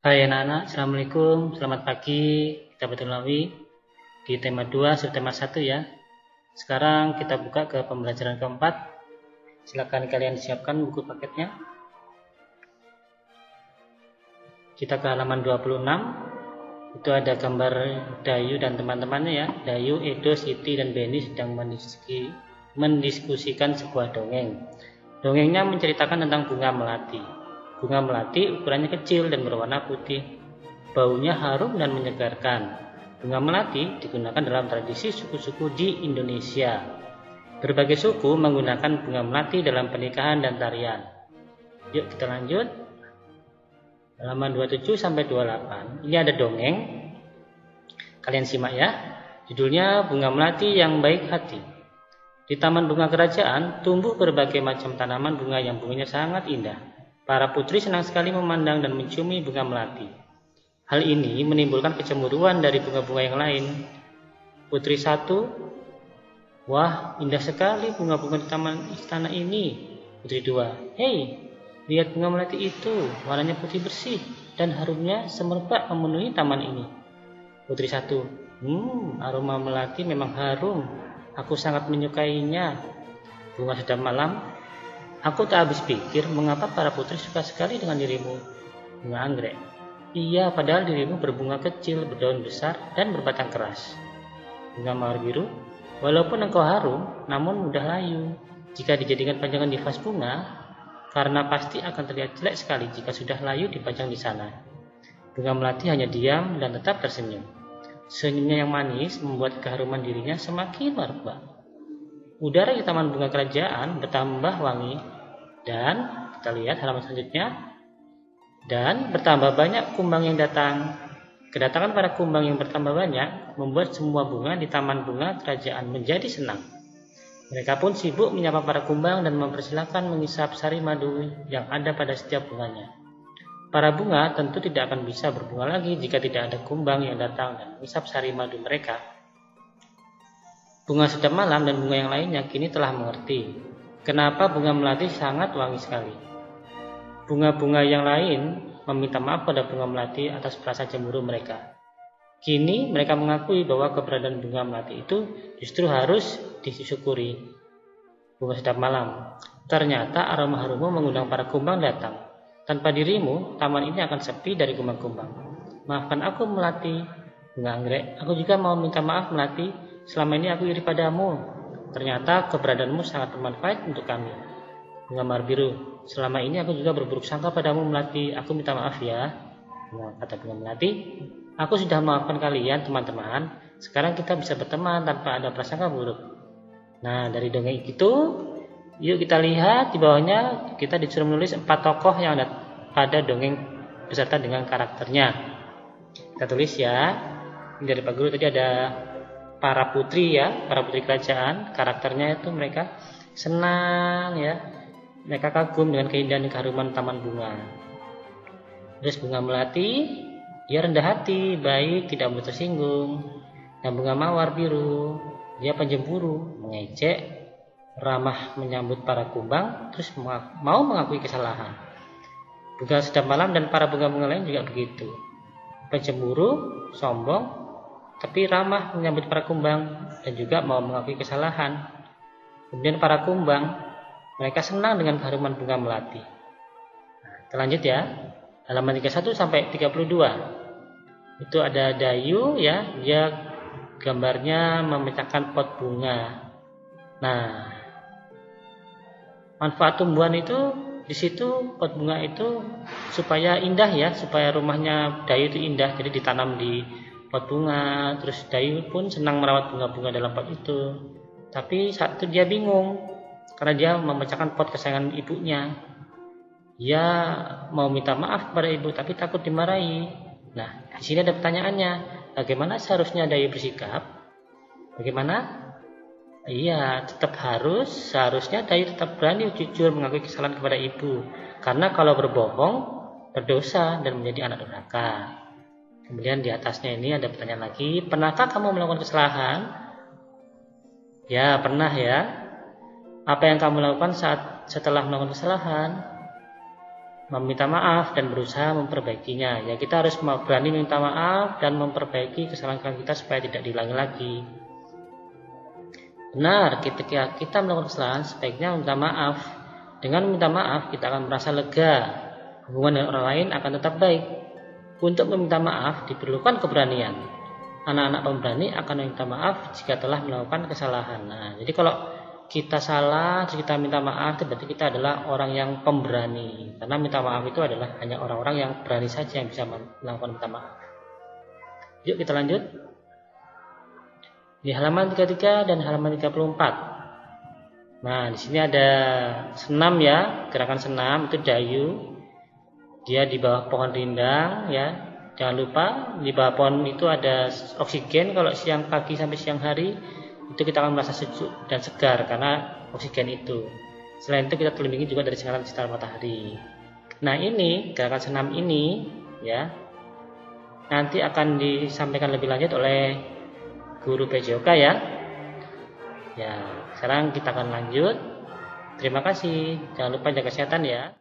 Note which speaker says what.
Speaker 1: Hai anak-anak, Assalamualaikum, selamat pagi. Kita bertemu lagi di tema 2, subtema 1 ya. Sekarang kita buka ke pembelajaran keempat. Silakan kalian siapkan buku paketnya. Kita ke halaman 26. Itu ada gambar Dayu dan teman-temannya ya. Dayu, Edo, Siti, dan Beni sedang mendiskusikan sebuah dongeng. Dongengnya menceritakan tentang bunga melati. Bunga melati ukurannya kecil dan berwarna putih. Baunya harum dan menyegarkan. Bunga melati digunakan dalam tradisi suku-suku di Indonesia. Berbagai suku menggunakan bunga melati dalam pernikahan dan tarian. Yuk kita lanjut. Halaman 27-28. Ini ada dongeng. Kalian simak ya. Judulnya Bunga Melati yang Baik Hati. Di taman bunga kerajaan tumbuh berbagai macam tanaman bunga yang bunganya sangat indah. Para putri senang sekali memandang dan menciumi bunga melati. Hal ini menimbulkan kecemburuan dari bunga-bunga yang lain. Putri satu, wah indah sekali bunga-bunga di taman istana ini. Putri dua, hei lihat bunga melati itu, warnanya putih bersih dan harumnya semerbak memenuhi taman ini. Putri satu, aroma melati memang harum, aku sangat menyukainya. Bunga sedap malam, aku tak habis pikir mengapa para putri suka sekali dengan dirimu. Bunga anggrek, iya padahal dirimu berbunga kecil, berdaun besar, dan berbatang keras. Bunga mawar biru, walaupun engkau harum, namun mudah layu. Jika dijadikan pajangan di vas bunga, karena pasti akan terlihat jelek sekali jika sudah layu dipajang di sana. Bunga melati hanya diam dan tetap tersenyum. Senyumnya yang manis membuat keharuman dirinya semakin merebak. Udara di taman bunga kerajaan bertambah wangi dan kita lihat halaman selanjutnya. Dan bertambah banyak kumbang yang datang. Kedatangan para kumbang yang bertambah banyak membuat semua bunga di taman bunga kerajaan menjadi senang. Mereka pun sibuk menyapa para kumbang dan mempersilahkan mengisap sari madu yang ada pada setiap bunganya. Para bunga tentu tidak akan bisa berbunga lagi jika tidak ada kumbang yang datang dan mengisap sari madu mereka. Bunga sedap malam dan bunga yang lainnya kini telah mengerti kenapa bunga melati sangat wangi sekali. Bunga-bunga yang lain meminta maaf pada bunga melati atas perasaan cemburu mereka. Kini mereka mengakui bahwa keberadaan bunga melati itu justru harus disyukuri. Bunga sedap malam, ternyata aroma harummu mengundang para kumbang datang. Tanpa dirimu, taman ini akan sepi dari kumbang-kumbang. Maafkan aku melati. Bunga anggrek, aku juga mau minta maaf melati. Selama ini aku iri padamu. Ternyata keberadaanmu sangat bermanfaat untuk kami. Bunga mawar biru, selama ini aku juga berburuk sangka padamu melati. Aku minta maaf ya. Kata bunga melati, aku sudah memaafkan kalian teman-teman. Sekarang kita bisa berteman tanpa ada prasangka buruk. Nah dari dongeng itu, yuk kita lihat di bawahnya kita disuruh menulis 4 tokoh yang ada pada dongeng beserta dengan karakternya. Kita tulis ya. Ini dari Pak Guru tadi ada para putri ya, para putri kerajaan. Karakternya itu mereka senang ya. Mereka kagum dengan keindahan dan keharuman taman bunga. Terus bunga melati, dia rendah hati, baik, tidak mudah tersinggung. Dan bunga mawar biru, dia penjemburu, mengejek, ramah menyambut para kumbang, terus mau mengakui kesalahan. Bunga sedap malam dan para bunga-bunga lain juga begitu. Pencemburu, sombong, tapi ramah menyambut para kumbang dan juga mau mengakui kesalahan. Kemudian para kumbang, mereka senang dengan keharuman bunga melati. Kita lanjut ya. Halaman 31 sampai 32. Itu ada Dayu ya, dia gambarnya memecahkan pot bunga. Nah, manfaat tumbuhan itu di situ pot bunga itu supaya indah ya, supaya rumahnya Dayu itu indah. Jadi ditanam di pot bunga, terus Dayu pun senang merawat bunga-bunga dalam pot itu. Tapi saat itu dia bingung karena dia memecahkan pot kesayangan ibunya. Dia mau minta maaf kepada ibu tapi takut dimarahi. Nah, di sini ada pertanyaannya, bagaimana seharusnya Dayu bersikap? Bagaimana? Iya, seharusnya Dayu tetap berani jujur mengakui kesalahan kepada ibu. Karena kalau berbohong, berdosa dan menjadi anak durhaka. Kemudian di atasnya ini ada pertanyaan lagi, pernahkah kamu melakukan kesalahan? Ya, pernah ya. Apa yang kamu lakukan setelah melakukan kesalahan? meminta maaf dan berusaha memperbaikinya. Ya, kita harus berani meminta maaf dan memperbaiki kesalahan kita supaya tidak diulangi lagi. Benar, ketika kita melakukan kesalahan sebaiknya meminta maaf. Dengan meminta maaf kita akan merasa lega. Hubungan dengan orang lain akan tetap baik. Untuk meminta maaf diperlukan keberanian. Anak-anak pemberani akan meminta maaf jika telah melakukan kesalahan. Nah, jadi kalau kita salah, terus kita minta maaf, itu berarti kita adalah orang yang pemberani. Karena minta maaf itu adalah hanya orang-orang yang berani saja yang bisa melakukan minta maaf. Yuk kita lanjut. Di halaman 33 dan halaman 34. Nah, di sini ada senam ya, gerakan senam itu dayu. Dia di bawah pohon rindang ya. Jangan lupa di bawah pohon itu ada oksigen. Kalau siang pagi sampai siang hari itu kita akan merasa sejuk dan segar karena oksigen itu. Selain itu kita terlindungi juga dari sinar matahari. Nah, ini gerakan senam ini ya nanti akan disampaikan lebih lanjut oleh guru PJOK ya. Ya, sekarang kita akan lanjut. Terima kasih. Jangan lupa jaga kesehatan ya.